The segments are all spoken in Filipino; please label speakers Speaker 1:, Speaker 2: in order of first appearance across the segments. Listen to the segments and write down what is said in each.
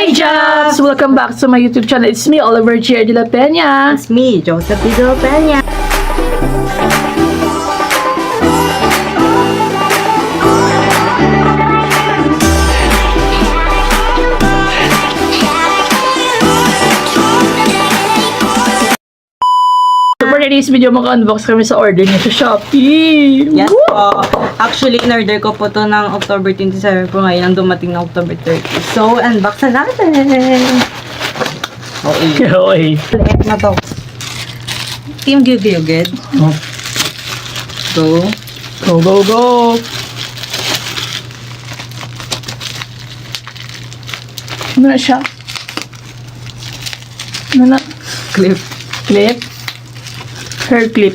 Speaker 1: Hi, Jobs! Welcome back to my YouTube channel. It's me, Oliver Chier de la Peña.
Speaker 2: It's me, Joseph Pido Peña.
Speaker 1: So for today's video, mag-unbox kami sa order niya sa Shopee.
Speaker 2: Yes
Speaker 1: Woo!
Speaker 2: po. Actually, in-order ko po to ng October 27 po ngayon. Ang dumating na October 30. So, unbox na natin. Okay.
Speaker 1: Okay.
Speaker 2: Liit na to. Team Gyugid.
Speaker 1: Oh.
Speaker 2: Go.
Speaker 1: Go, go, go! Ano na siya? Ano na?
Speaker 2: Clip.
Speaker 1: Clip? Hair clip.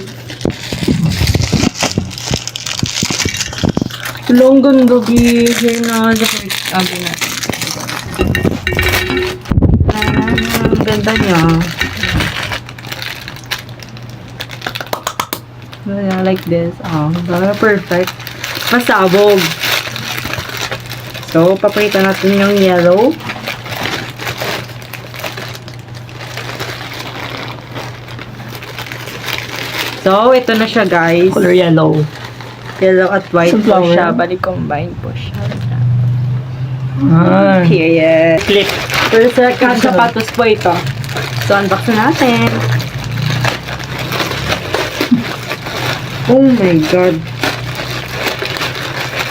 Speaker 2: Long ganda, Here na. Sabi natin. Ang ganda niya. Like this. Perfect. Masabog. So, papakita natin yung yellow. So, ito na siya, guys.
Speaker 1: Color yellow.
Speaker 2: Yellow at white po
Speaker 1: Sunflower.
Speaker 2: siya. Bali, combine po siya.
Speaker 1: Ah.
Speaker 2: Period.
Speaker 1: Clip.
Speaker 2: Pero sa sapatos po ito. So, unbox na natin. Oh my God.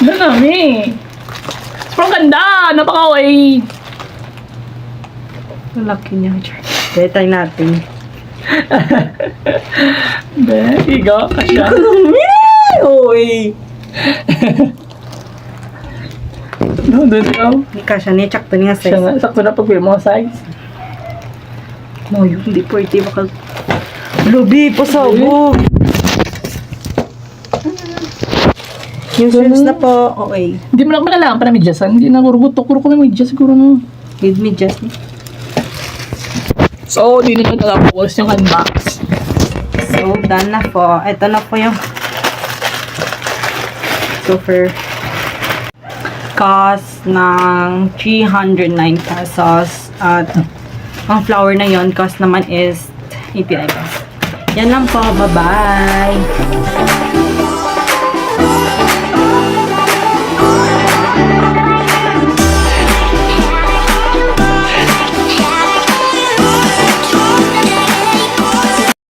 Speaker 1: Ano namin? Sobrang ganda! Napaka-okay!
Speaker 2: Ang laki niya. Betay natin.
Speaker 1: There you go. Kasya.
Speaker 2: Oy!
Speaker 1: No, doon ikaw.
Speaker 2: Hindi ka siya niya. Tsakto niya
Speaker 1: Siya
Speaker 2: size.
Speaker 1: nga. Sakto na pag-feel mo size.
Speaker 2: No, yun. Hindi po ito. Bakal... Lubi po sa bug. Yung shoes na po. Okay.
Speaker 1: Hindi mo na kailangan pa na medyasan. Hindi na kurgutok. Kuro ko na medyas siguro no.
Speaker 2: Give me just.
Speaker 1: So, di naman natapos yung unbox.
Speaker 2: So, done na po. Ito na po yung super cost ng 309 pesos. At ang flower na yon cost naman is 89 pesos. Yan lang po. Bye-bye!